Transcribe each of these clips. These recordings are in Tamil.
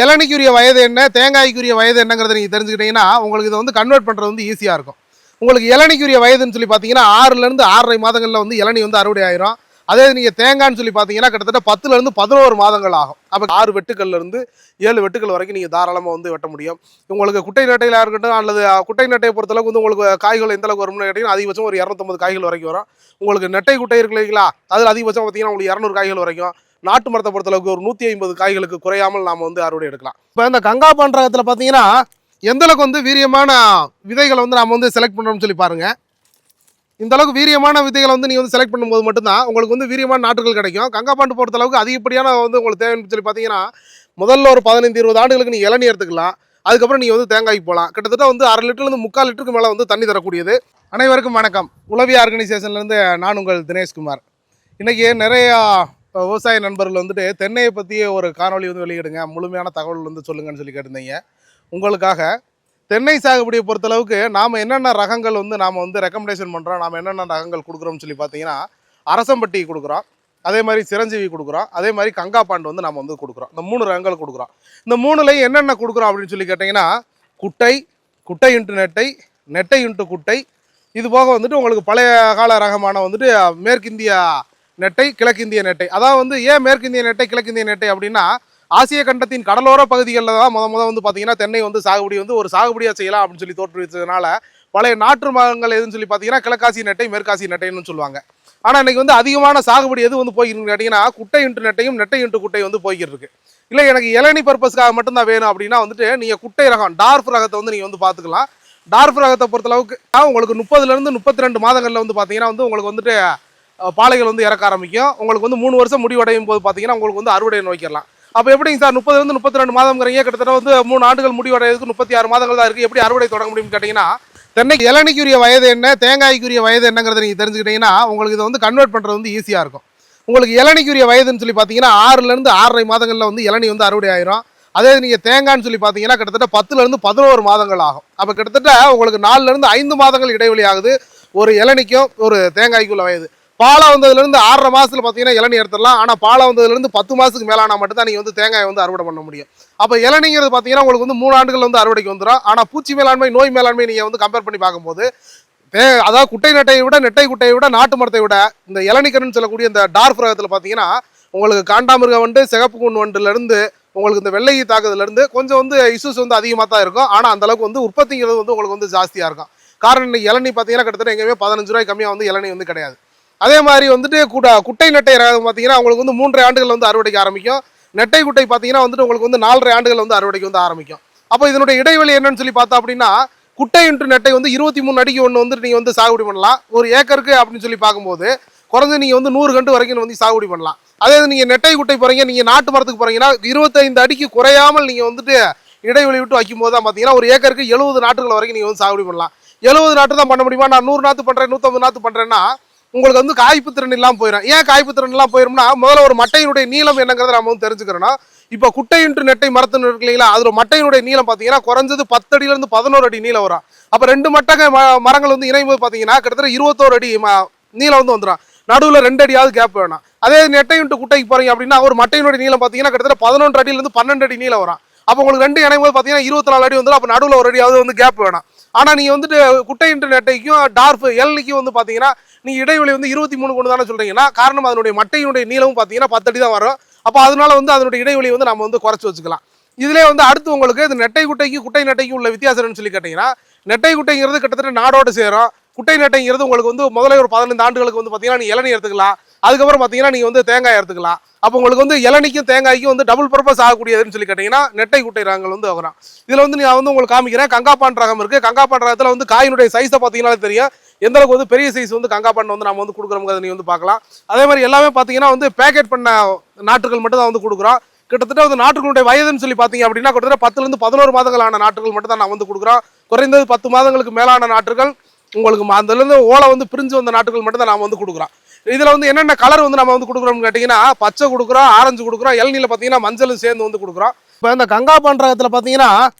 இளநிக்குரிய வயது என்ன, தேங்காய்க்குரிய வயது என்னங்கிறத நீங்கள் தெரிஞ்சுக்கிட்டீங்கன்னா உங்களுக்கு இதை வந்து கன்வெர்ட் பண்ணுறது வந்து ஈஸியாக இருக்கும். உங்களுக்கு இளநிக்குரிய வயதுன்னு சொல்லி பார்த்தீங்கன்னா 6லேருந்து 6.5 மாதங்களில் வந்து இளநி வந்து அறுவடை ஆயிரும். அதே நீங்கள் தேங்காய்னு சொல்லி பார்த்தீங்கன்னா கிட்டத்தட்ட 10லேருந்து 11 மாதங்கள் ஆகும். அப்போ 6 வெட்டுக்கள்லேருந்து 7 வெட்டுக்கள் வரைக்கும் நீங்கள் தாராளமாக வந்து வெட்ட முடியும். உங்களுக்கு குட்டை நட்டையில் இருக்கட்டும் அல்லது குட்டை நட்டையை பொறுத்தளவுக்கு வந்து உங்களுக்கு காய்கள் எந்த அளவுக்கு வரும்னு கேட்டிங்கன்னா அதிகபட்சம் ஒரு 250 காய்கள் வரைக்கும் வரும். உங்களுக்கு நெட்டை குட்டை இருக்கு இல்லைங்களா, அதில் அதிகபட்சம் பார்த்தீங்கன்னா உங்களுக்கு 200 காய்கள் வரைக்கும். நாட்டு மரத்தை பொறுத்தளவுக்கு ஒரு 150 காய்களுக்கு குறையாமல் நாம் வந்து அறுவடை எடுக்கலாம். இப்போ இந்த கங்கா பண்றகத்தில் பார்த்தீங்கன்னா எந்த அளவுக்கு வந்து வீரியமான விதைகளை வந்து நாம் வந்து செலக்ட் பண்ணுறோம்னு சொல்லி பாருங்க. இந்த அளவுக்கு வீரியமான விதைகளை வந்து நீங்கள் வந்து செலக்ட் பண்ணும்போது மட்டும்தான் உங்களுக்கு வந்து வீரியமான நாற்றுகள் கிடைக்கும். கங்கா பாண்டு பொறுத்த அளவுக்கு அதிகப்படியான வந்து உங்களுக்கு தேவைன்னு சொல்லி பார்த்தீங்கன்னா முதல்ல ஒரு 15-20 ஆண்டுகளுக்கு நீங்கள் இளநீ எடுத்துக்கலாம். அதுக்கப்புறம் நீங்கள் வந்து தேங்காய்க்கு போகலாம். கிட்டத்தட்ட வந்து 1/2 லிட்டர்லேருந்து 3/4 லிட்டருக்கு மேலே வந்து தண்ணி தரக்கூடியது. அனைவருக்கும் வணக்கம். உளவிய ஆர்கனைசேஷன்லேருந்து நான் உங்கள் தினேஷ்குமார். இன்றைக்கி நிறையா விவசாய நண்பர்கள் வந்துட்டு தென்னையை பற்றி ஒரு காணொலி வந்து வெளியிடுங்க, முழுமையான தகவல் வந்து சொல்லுங்கன்னு சொல்லி கேட்டிருந்தீங்க. உங்களுக்காக தென்னை சாகுபடியை பொறுத்தளவுக்கு நாம் என்னென்ன ரகங்கள் வந்து நாம் வந்து ரெக்கமெண்டேஷன் பண்ணுறோம், நாம் என்னென்ன ரகங்கள் கொடுக்குறோம்னு சொல்லி பார்த்தீங்கன்னா அரசம்பட்டி கொடுக்குறோம், அதே மாதிரி சிரஞ்சீவி கொடுக்குறோம், அதே மாதிரி கங்கா பாண்டு வந்து நம்ம வந்து கொடுக்குறோம். இந்த 3 ரகங்கள் கொடுக்குறோம். இந்த 3லையும் என்னென்ன கொடுக்குறோம் அப்படின்னு சொல்லி கேட்டிங்கன்னா குட்டை, குட்டை இன்ட்டு நெட்டை, நெட்டை இன்ட்டு குட்டை. இது போக வந்துட்டு உங்களுக்கு பழைய கால ரகமான வந்துட்டு மேற்கிந்திய நெட்டை, கிழக்கிந்திய நெட்டை. அதாவது வந்து ஏன் மேற்கிந்திய நெட்டை கிழக்கிந்திய நெட்டை அப்படின்னா ஆசிய கண்டத்தின் கடலோர பகுதிகளில் தான் முத வந்து பார்த்தீங்கன்னா தென்னை வந்து சாகுபடி வந்து ஒரு சாகுபடியாக செய்யலாம் அப்படின்னு சொல்லி தோற்றுவிச்சதுனால பழைய நாட்டு மரங்கள் எதுன்னு சொல்லி பார்த்தீங்கன்னா கிழக்காசி நெட்டை, மேற்காசி நெட்டைன்னு சொல்லுவாங்க. ஆனால் இன்றைக்கி வந்து அதிகமான சாகுபடி எது வந்து போய்கிட்டு கேட்டிங்கன்னா குட்டை இன்ட்டு நெட்டையும் நெட்டை இன்ட்டு குட்டை வந்து போய்கிட்டு இருக்கு. இல்லை எனக்கு இளநி பர்பஸ்க்காக மட்டும்தான் வேணும் அப்படின்னா வந்துட்டு நீங்கள் குட்டை ரகம் டார்ஃப் ரகத்தை வந்து நீங்கள் வந்து பார்த்துக்கலாம். டார்ஃப் ரகத்தை பொறுத்தளவுக்கு உங்களுக்கு 30லேருந்து 32 மாதங்களில் வந்து பார்த்தீங்கன்னா வந்து உங்களுக்கு வந்துட்டு பாலைகள் வந்து இறக்க ஆரம்பிக்கும். உங்களுக்கு வந்து 3 வருஷம் முடிவடையும் போது பார்த்தீங்கன்னா உங்களுக்கு வந்து அறுவடை நோக்கிடலாம். அப்போ எப்படிங்க சார் 30லேருந்து 32 மாதம்ங்கிறீங்க, கிட்டத்தட்ட வந்து 3 ஆண்டுகள் முடிவடைறதுக்கு 36 மாதங்கள் தான் இருக்குது, எப்படி அறுவடை தொடங்க முடியும்னு கேட்டிங்கன்னா தென்னைக்கு இளநிக்குரிய வயது என்ன, தேங்காய்க்குரிய வயது என்னங்கிறத நீங்கள் தெரிஞ்சுக்கிட்டீங்கன்னா உங்களுக்கு இதை வந்து கன்வெர்ட் பண்ணுறது வந்து ஈஸியாக இருக்கும். உங்களுக்கு இளநிக்குரிய வயதுன்னு சொல்லி பார்த்தீங்கன்னா 6லேருந்து 6.5 மாதங்களில் வந்து இளநி வந்து அறுவடை ஆயிரும். அதே நீங்கள் தேங்காய்னு சொல்லி பார்த்தீங்கன்னா கிட்டத்தட்ட 10லேருந்து 11 மாதங்கள் ஆகும். அப்போ கிட்டத்தட்ட உங்களுக்கு 4லேருந்து 5 மாதங்கள் இடைவெளி ஆகுது ஒரு இளநிக்கும் ஒரு தேங்காய்க்குள்ள வயது. பாலை வந்ததுலேருந்து 6.5 மாதத்தில் பார்த்தீங்கன்னா இளநீ எடுத்துடலாம். ஆனால் பாலை வந்ததுலேருந்து 10 மாதத்துக்கு மேலானா மட்டும்தான் நீங்கள் வந்து தேங்காயை வந்து அறுவடை பண்ண முடியும். அப்போ இளநீங்கிறது பார்த்தீங்கன்னா உங்களுக்கு வந்து 3 ஆண்டுகள் வந்து அறுவடைக்கு வந்துடும். ஆனால் பூச்சி மேலாண்மை, நோய் மேலாண்மை நீங்கள் வந்து கம்பேர் பண்ணி பார்க்கும்போது அதாவது குட்டை நெட்டையை விட, நெட்டை குட்டையை விட, நாட்டு மரத்தை விட இந்த இளநிக்கன்னு சொல்லக்கூடிய இந்த டார்ஃப் ரகத்தில் பார்த்தீங்கன்னா உங்களுக்கு காண்டாமிருக வண்டு, சிகப்பு கூண் வண்டுலேருந்து உங்களுக்கு இந்த வெள்ளை தாக்குதலேருந்து கொஞ்சம் வந்து இஷ்யூஸ் வந்து அதிகமாக தான் இருக்கும். ஆனால் அந்தளவுக்கு வந்து உற்பத்திங்கிறது வந்து உங்களுக்கு வந்து ஜாஸ்தியாக இருக்கும். காரணம் இன்னைக்கு இளநீ பார்த்தீங்கன்னா கிட்டத்தட்ட எங்கேயுமே 15 ரூபாய் கம்மியாக வந்து இளநீ வந்து கிடையாது. அதே மாதிரி வந்துட்டு குட்டை நெட்டை ரகம் பார்த்தீங்கன்னா உங்களுக்கு வந்து 3.5 ஆண்டுகள் வந்து அறுவடைக்கு ஆரம்பிக்கும். நெட்டை குட்டை பார்த்தீங்கன்னா வந்துட்டு உங்களுக்கு வந்து 4.5 ஆண்டுகள் வந்து அறுவடைக்கு வந்து ஆரம்பிக்கும். அப்போ இதனுடைய இடைவெளி என்னன்னு சொல்லி பார்த்தா அப்படின்னா குட்டை இன்ட்டு நெட்டை வந்து 23 அடிக்கு ஒன்று வந்துட்டு நீங்கள் வந்து சாகுபடி பண்ணலாம். ஒரு ஏக்கருக்கு அப்படின்னு சொல்லி பார்க்கும்போது குறைஞ்சு நீங்கள் வந்து 100 கண்டு வரைக்கும் வந்து சாகுபடி பண்ணலாம். அதே நீங்கள் நெட்டை குட்டை போகிறீங்க, நீங்கள் நாட்டு மரத்துக்கு போகிறீங்கன்னா 25 அடிக்கு குறையாமல் நீங்கள் வந்துட்டு இடைவெளி விட்டு வைக்கும் போது தான் பார்த்தீங்கன்னா ஒரு ஏக்கருக்கு 70 நாட்டுகள் வரைக்கும் நீங்கள் வந்து சாகுபடி பண்ணலாம். 70 நாட்டு தான் பண்ண முடியுமா? நான் 100 நாற்று பண்ணுறேன், 150 நாற்று பண்ணுறேன்னா உங்களுக்கு வந்து காய்ப்பு திறன் இல்லாமல் போயிடும். ஏன் காய்ப்பு திறன் இல்லாமல் போயிடும்னா முதல்ல ஒரு மட்டையினுடைய நீளம் என்னங்கிறத நம்ம வந்து தெரிஞ்சுக்கிறோன்னா இப்போ குட்டை இன்ட்டு நெட்டை மரத்துன்னு இருக்கு இல்லைங்களா, அதோட மட்டையினுடைய நீளம் பார்த்தீங்கன்னா குறைஞ்சது 10 அடியிலேருந்து 11 அடி நீளம் வரும். அப்போ 2 மட்டை மரங்கள் வந்து இணையும்போது பார்த்தீங்கன்னா கிட்டத்தட்ட 21 அடி நீளம் வந்து வந்துடும். நடுவில் 2 அடியாவது கேப் வேணும். அதே நெட்டை இன்ட்டு குட்டைக்கு போகிறீங்க அப்படின்னா ஒரு மட்டையினுடைய நீளம் பார்த்தீங்கன்னா கிட்டத்தட்ட 11 அடியிலேருந்து 12 அடி நீளம் வரும். அப்போ உங்களுக்கு 2 இணையும் போது பார்த்தீங்கன்னா 24 அடி வந்துடும். அப்போ நடுவில் ஒரு அடியாவது வந்து கேப் வேணும். ஆனால் நீங்கள் வந்துட்டு குட்டை இன்ட்டு நெட்டைக்கும் டார்ஃப் எல்னிக்கும் வந்து பார்த்தீங்கன்னா நீங்கள் இடைவெளி வந்து 23 கொண்டு தானே சொல்கிறீங்கன்னா காரணம் அதனுடைய மட்டையினுடைய நீளமும் பார்த்தீங்கன்னா 10 அடி தான் வரும். அப்போ அதனால வந்து அதனுடைய இடைவெளி வந்து நம்ம வந்து குறைச்சி வச்சுக்கலாம். இதிலே வந்து அடுத்து உங்களுக்கு இது நெட்டை குட்டைக்கும் குட்டை நெட்டைக்கும் உள்ள வித்தியாசம்னு சொல்லி கேட்டிங்கன்னா நெட்டை குட்டைங்கிறது கிட்டத்தட்ட நாடோடு சேரும். குட்டை நெட்டைங்கிறது உங்களுக்கு வந்து முதல்ல ஒரு 15 ஆண்டுகளுக்கு வந்து பார்த்தீங்கன்னா நீங்கள் இளநீ எடுத்துக்கலாம். அதுக்கப்புறம் பார்த்தீங்கன்னா நீங்கள் வந்து தேங்காய் எடுத்துக்கலாம். அப்போ உங்களுக்கு வந்து இளநிக்கும் தேங்காய்க்கும் வந்து டபுள் பர்பஸ் ஆகக்கூடியதுன்னு சொல்லி கேட்டிங்கன்னா நெட்டை குட்டை ரகங்கள் வந்து வரும். இதில் வந்து நான் வந்து உங்களுக்கு காமிக்கிறேன். கங்காபான் ரகம் இருக்குது. கங்காபான் ரகத்தில் வந்து காயினுடைய சைஸை பார்த்தீங்கன்னா தெரியும் எந்த அளவுக்கு வந்து பெரிய சைஸ் வந்து கங்காபான் வந்து நம்ம வந்து கொடுக்குறோம் நீ வந்து பார்க்கலாம். அதே மாதிரி எல்லாமே பார்த்தீங்கன்னா வந்து பேக்கெட் பண்ண நாட்டுகள் மட்டும் தான் வந்து கொடுக்குறோம். கிட்டத்தட்ட வந்து நாட்டுகளுடைய வயதுன்னு சொல்லி பார்த்தீங்க அப்படின்னா கிட்டத்தட்ட 10லேருந்து 11 மாதங்களான நாட்டுகள் மட்டும் தான் நான் வந்து கொடுக்குறோம். குறைந்தது 10 மாதங்களுக்கு மேலான நாட்டுகள் உங்களுக்கு அதுலேருந்து ஓலை வந்து பிரிஞ்சு வந்த நாட்டுகள் மட்டும் தான் நாம் வந்து கொடுக்குறோம். இதில் வந்து என்னென்ன கலர் வந்து நம்ம வந்து கொடுக்குறோம்னு கேட்டிங்கன்னா பச்சை கொடுக்குறோம், ஆரஞ்சு கொடுக்குறோம், இளநீல பார்த்தீங்கன்னா மஞ்சளும் சேர்ந்து வந்து கொடுக்குறோம். இப்போ இந்த கங்காபான் ரகத்தில் பார்த்தீங்கன்னா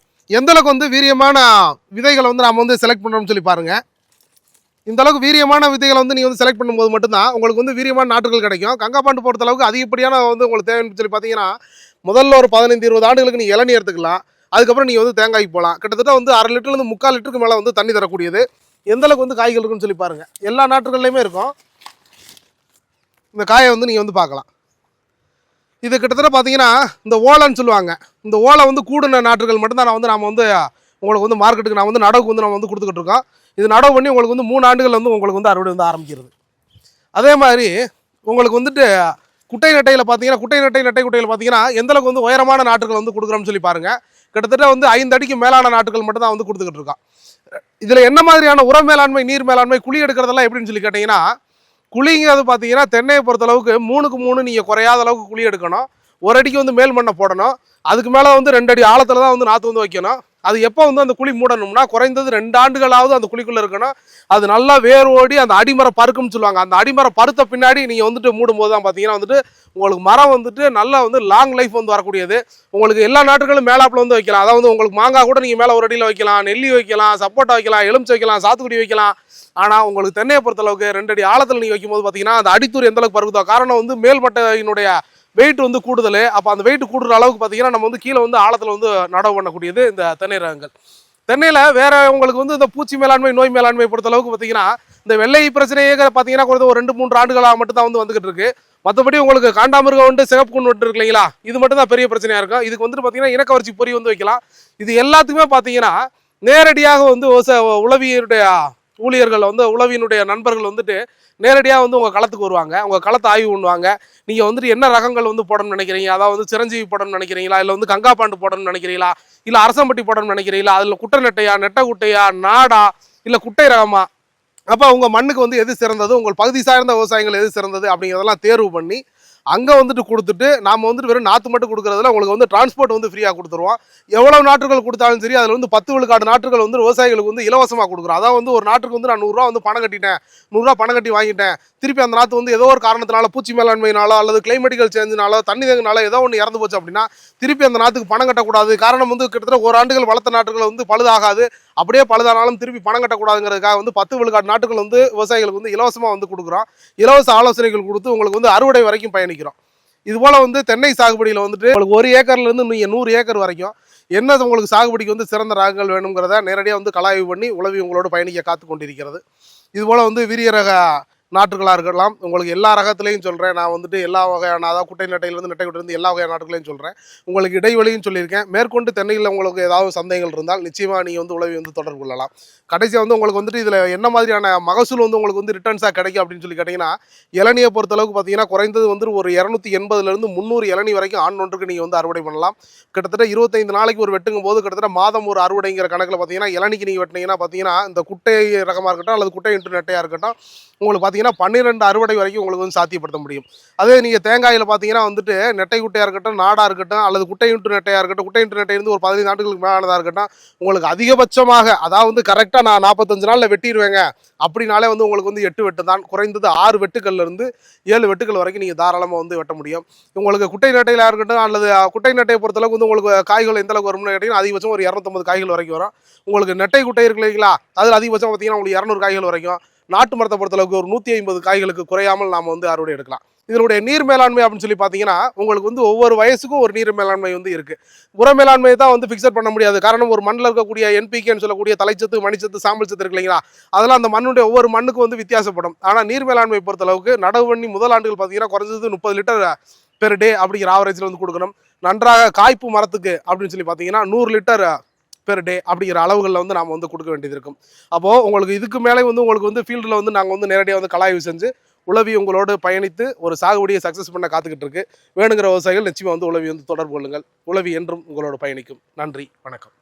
எந்த அளவுக்கு வந்து வீரியமான விதைகளை வந்து நம்ம வந்து செலக்ட் பண்ணுறோம்னு சொல்லி பாருங்கள். இந்த அளவுக்கு வீரியமான விதைகளை வந்து நீங்கள் வந்து செலக்ட் பண்ணும்போது மட்டும்தான் உங்களுக்கு வந்து வீரியமான நாட்டுகள் கிடைக்கும். கங்காபாண்டு பொறுத்த அளவுக்கு அதிகப்படியான வந்து உங்களுக்கு தேவைன்னு சொல்லி பார்த்தீங்கன்னா முதல்ல ஒரு 15-20 ஆண்டுகளுக்கு நீங்கள் இளநீ எடுத்துக்கலாம். அதுக்கப்புறம் நீங்கள் வந்து தேங்காய்க்கு போகலாம். கிட்டத்தட்ட வந்து 1/2 லிட்டர்லேருந்து 3/4 லிட்டருக்கு மேலே வந்து தண்ணி தரக்கூடியது. எந்த அளவுக்கு வந்து காய்கள் இருக்குன்னு சொல்லி பாருங்கள். எல்லா நாற்றுகள்லையுமே இருக்கும். இந்த காயை வந்து நீங்கள் வந்து பார்க்கலாம். இது கிட்டத்தட்ட பார்த்தீங்கன்னா இந்த ஓலைன்னு சொல்லுவாங்க. இந்த ஓலை வந்து கூடுன நாற்றுகள் மட்டும்தான் நாம் வந்து உங்களுக்கு வந்து மார்க்கெட்டுக்கு நான் வந்து நடவுக்கு வந்து நம்ம வந்து கொடுத்துக்கிட்டு இருக்கோம். இது நடவு பண்ணி உங்களுக்கு வந்து 3 ஆண்டுகள் வந்து உங்களுக்கு வந்து அறுவடை வந்து ஆரம்பிக்கிறது. அதே மாதிரி உங்களுக்கு வந்துட்டு குட்டை நெட்டையில் பார்த்தீங்கன்னா நெட்டை குட்டையில் பார்த்தீங்கன்னா எந்த அளவுக்கு வந்து உயரமான நாற்றுகள் வந்து கொடுக்குறோம்னு சொல்லி பாருங்கள். கிட்டத்தட்ட வந்து 5 அடிக்கு மேலான நாற்றுகள் மட்டும் தான் வந்து கொடுத்துக்கிட்டு இருக்கோம். இதில் என்ன மாதிரியான உர மேலாண்மை, நீர் மேலாண்மை, குழி எடுக்கிறதெல்லாம் எப்படின்னு சொல்லி கேட்டிங்கன்னா, குழிங்கிறது பார்த்தீங்கன்னா தென்னையை பொறுத்தளவுக்கு 3க்கு 3 நீங்கள் குறையாத அளவுக்கு குழி எடுக்கணும். ஒரு அடிக்கு வந்து மேல் மண்ணை போடணும். அதுக்கு மேலே வந்து 2 அடி ஆழத்தில் தான் வந்து நாற்று வந்து வைக்கணும். அது எப்போ வந்து அந்த குழி மூடணும்னா குறைந்தது 2 ஆண்டுகளாவது அந்த குழிக்குள்ளே இருக்கணும். அது நல்லா வேர் ஓடி அந்த அடிமரம் பருக்கும்னு சொல்லுவாங்க. அந்த அடிமரம் பருத்த பின்னாடி நீங்கள் வந்துட்டு மூடும்போது தான் பார்த்தீங்கன்னா வந்துட்டு உங்களுக்கு மரம் வந்துட்டு நல்லா வந்து லாங் லைஃப் வந்து வரக்கூடியது. உங்களுக்கு எல்லா நாட்டுகளும் மேலாப்பில் வந்து வைக்கலாம். அதாவது உங்களுக்கு மாங்காய் கூட நீங்கள் மேலே ஒரு அடியில் வைக்கலாம், நெல்லி வைக்கலாம், சப்போட்டா வைக்கலாம், எலுமிச்சை வைக்கலாம், சாத்துக்குடி வைக்கலாம். ஆனால் உங்களுக்கு தென்னையை பொறுத்தளவுக்கு 2 அடி ஆழத்தில் நீங்கள் வைக்கும்போது பார்த்தீங்கன்னா அந்த அடித்தூர் எந்த அளவுக்கு பருக்குதோ, காரணம் வந்து மேல்மட்டையினுடைய வெயிட் வந்து கூடுதல். அப்போ அந்த வெயிட் கூடுற அளவுக்கு பார்த்தீங்கன்னா நம்ம வந்து கீழே வந்து ஆழத்தில் வந்து நடவு பண்ணக்கூடியது இந்த தென்னை ரகங்கள். தென்னையில் வேற உங்களுக்கு வந்து இந்த பூச்சி மேலாண்மை, நோய் மேலாண்மை பொறுத்தளவுக்கு பார்த்தீங்கன்னா இந்த வெள்ளை பிரச்சனையே பார்த்தீங்கன்னா குறைந்த ஒரு 2-3 ஆண்டுகளாக மட்டும் தான் வந்து வந்துகிட்டு இருக்கு. மற்றபடி உங்களுக்கு காண்டாமிருகம் வந்து சிகப்பு கூண்டு விட்டு இருக்கு இல்லைங்களா, இது மட்டும் தான் பெரிய பிரச்சனையாக இருக்கும். இதுக்கு வந்துட்டு பார்த்தீங்கன்னா இனக்கவர்ச்சி பொறி வந்து வைக்கலாம். இது எல்லாத்துக்குமே பார்த்தீங்கன்னா நேரடியாக வந்து உளவியருடைய ஊழியர்கள் வந்து உளவியினுடைய நண்பர்கள் வந்துட்டு நேரடியாக வந்து உங்கள் களத்துக்கு வருவாங்க. உங்கள் களத்தை ஆய்வு பண்ணுவாங்க. நீங்கள் வந்துட்டு என்ன ரகங்கள் வந்து போடணும்னு நினைக்கிறீங்க, அதாவது வந்து சிரஞ்சீவி போடணும்னு நினைக்கிறீங்களா, இல்லை வந்து கங்காபாண்டு போடணும்னு நினைக்கிறீங்களா, இல்லை அரசம்பட்டி போடணும்னு நினைக்கிறீங்களா, அதில் குட்டை நெட்டையா, நெட்டை குட்டையா, நாடா, இல்லை குட்டை ரகமா, அப்போ உங்கள் மண்ணுக்கு வந்து எது சிறந்தது, உங்கள் பகுதி சார்ந்த விவசாயங்கள் எது சிறந்தது அப்படிங்கிறதெல்லாம் தேர்வு பண்ணி அங்கே வந்துட்டு கொடுத்துட்டு நாம் வந்துட்டு வெறும் நாற்று மட்டும் கொடுக்குறதுல உங்களுக்கு வந்து டிரான்ஸ்போர்ட் வந்து ஃப்ரீயாக கொடுத்துருவோம். எவ்வளவு நாற்றுகள் கொடுத்தாலும் சரி அதில் வந்து 10 விழுக்காடு நாற்றுகள் வந்து விவசாயிகளுக்கு வந்து இலவசமாக கொடுக்குறோம். அதாவது வந்து ஒரு நாட்டுக்கு வந்து நான் 100 ரூபா வந்து பணம் கட்டிட்டேன், 100 ரூபா பணம் கட்டி வாங்கிட்டேன், திருப்பி அந்த நாற்று வந்து ஏதோ ஒரு காரணத்தினால பூச்சி மேலாண்மையினாலோ அல்லது கிளைமேட்டிக்கல் சேஞ்சினாலோ தண்ணி தேங்கினாலோ ஏதோ ஒன்று இறந்து போச்சு அப்படின்னா திருப்பி அந்த நாற்றுக்கு பணம் கட்டக்கூடாது. காரணம் வந்து கிட்டத்தட்ட 1 ஆண்டுகள் வளர்த்த நாற்றுகள் வந்து பழுதாகாது. அப்படியே பழுதானாலும் திருப்பி பணம் கட்டக்கூடாதுங்கிறதுக்காக வந்து 10 விழுக்காடு நாட்டுகள் வந்து விவசாயிகளுக்கு வந்து இலவசமாக வந்து கொடுக்குறோம். இலவச ஆலோசனைகள் கொடுத்து உங்களுக்கு வந்து அறுவடை வரைக்கும் பயணிக்கிறோம். இது போல் வந்து தென்னை சாகுபடியில் வந்துட்டு உங்களுக்கு 1 ஏக்கர்லேருந்து நீங்கள் 100 ஏக்கர் வரைக்கும் என்ன உங்களுக்கு சாகுபடிக்கு வந்து சிறந்த ரகங்கள் வேணுங்கிறத நேரடியாக வந்து கலாய்வு பண்ணி உளவி உங்களோட பயணிக்க காத்து கொண்டிருக்கிறது. இதுபோல் வந்து வீரிய ரக நாற்றுகளாக இருக்கலாம். உங்களுக்கு எல்லா ரகத்துலையும் சொல்கிறேன். நான் வந்துட்டு எல்லா வகையான, அதாவது குட்டை நெட்டையிலேருந்து நெட்டை குட்டையிலேருந்து எல்லா வகையான நாற்றுகளையும் சொல்கிறேன். உங்களுக்கு இடைவெளியும் சொல்லியிருக்கேன். மேற்கொண்டு தென்னையில் உங்களுக்கு ஏதாவது சந்தேகங்கள் இருந்தால் நிச்சயமாக நீங்கள் வந்து உளவி வந்து தொடர்பு கொள்ளலாம். கடைசியாக வந்து உங்களுக்கு வந்துட்டு இதில் என்ன மாதிரியான மகசூல் வந்து உங்களுக்கு வந்து ரிட்டர்ன்ஸாக கிடைக்கும் அப்படின்னு சொல்லி கேட்டிங்கன்னா, இளநியை பொறுத்தளவுக்கு பார்த்தீங்கன்னா குறைந்தது வந்து ஒரு 280லேருந்து 300 இளநீ வரைக்கும் ஆண் ஒன்றுக்கு நீங்கள் வந்து அறுவடை பண்ணலாம். கிட்டத்தட்ட 25 நாளைக்கு ஒரு வெட்டுங்கும் போது கிட்டத்தட்ட மாதம் ஒரு அறுவடைங்கிற கணக்கில் பார்த்தீங்கன்னா இளநிக்கு நீங்கள் வெட்டினீங்கன்னா பார்த்தீங்கன்னா இந்த குட்டை ரகமாக இருக்கட்டும் அல்லது குட்டை இன்ட்டு நெட்டையாக இருக்கட்டும் உங்களுக்கு பார்த்தீங்கன்னா 12 அறுவடை வரைக்கும் உங்களுக்கு வந்து சாத்தியப்படுத்த முடியும். அதே நீங்கள் தேங்காயில் பார்த்தீங்கன்னா வந்துட்டு நெட்டை குட்டையாக இருக்கட்டும், நாடாக இருக்கட்டும் அல்லது குட்டை இன்ட்டு நெட்டையாக இருக்கட்டும், குட்டை இன்ட்டு நெட்டையிலிருந்து ஒரு 15 ஆண்டுகளுக்கு மேலானதாக இருக்கட்டும், உங்களுக்கு அதிகபட்சமாக அதாவது வந்து கரெக்டாக நான் 45 நாளில் வெட்டிடுவேங்க அப்படின்னாலே வந்து உங்களுக்கு வந்து 8 வெட்டு தான். குறைந்தது 6 வெட்டுக்கள்லேருந்து 7 வெட்டுக்கள் வரைக்கும் நீங்கள் தாராளமாக வந்து வெட்ட முடியும். உங்களுக்கு குட்டை நெட்டையிலாக இருக்கட்டும் அல்லது குட்டை நெட்டையை பொறுத்தளவுக்கு வந்து உங்களுக்கு காய்கள் எந்த அளவுக்கு வரும்னு கேட்டிங்கன்னா அதிகபட்சம் ஒரு 250 காய்கள் வரைக்கும் வரும். உங்களுக்கு நெட்டை குட்டை இருக்கு இல்லைங்களா, அதில் அதிகபட்சம் பார்த்தீங்கன்னா உங்களுக்கு 200 காய்கள் வரைக்கும். நாட்டு மரத்தை பொறுத்தளவுக்கு ஒரு 150 காய்களுக்கு குறையாமல் நாம் வந்து அறுவடை எடுக்கலாம். இதனுடைய நீர் மேலாண்மை அப்படின்னு சொல்லி பார்த்தீங்கன்னா உங்களுக்கு வந்து ஒவ்வொரு வயசுக்கும் ஒரு நீர் மேலாண்மை வந்து இருக்குது. உர மேலாண்மையை தான் வந்து ஃபிக்ஸட் பண்ண முடியாது. காரணம் ஒரு மண்ணில் இருக்கக்கூடிய NPKன்னு சொல்லக்கூடிய தலைச்சத்து, மணிச்சத்து, சாம்பல் சத்து இருக்கு இல்லைங்களா, அதெல்லாம் அந்த மண்ணுடைய ஒவ்வொரு மண்ணுக்கும் வந்து வித்தியாசப்படும். ஆனால் நீர் மேலாண்மை பொறுத்தளவுக்கு நடவு பண்ணி முதல் ஆண்டுகள் பார்த்தீங்கன்னா குறைஞ்சது 30 லிட்டர் பெர் டே அப்படிங்கிற ஆவரேஜில் வந்து கொடுக்கணும். நன்றாக காய்ப்பு மரத்துக்கு அப்படின்னு சொல்லி பார்த்தீங்கன்னா 100 லிட்டர் பெர் டே அப்படிங்கிற அளவுகளில் வந்து நாம் வந்து கொடுக்க வேண்டியது இருக்கும். அப்போது உங்களுக்கு இதுக்கு மேலே வந்து உங்களுக்கு வந்து ஃபீல்டில் வந்து நாங்கள் வந்து நேரடியாக வந்து கலாய்வு செஞ்சு உளவி உங்களோடு பயணித்து ஒரு சாகுபடியை சக்ஸஸ் பண்ண காத்துக்கிட்டு இருக்கு. வேணுங்கிற விவசாயிகள் நிச்சயமாக வந்து உளவி வந்து தொடர்பு கொள்ளுங்கள். உளவி என்றும் உங்களோட பயணிக்கும். நன்றி, வணக்கம்.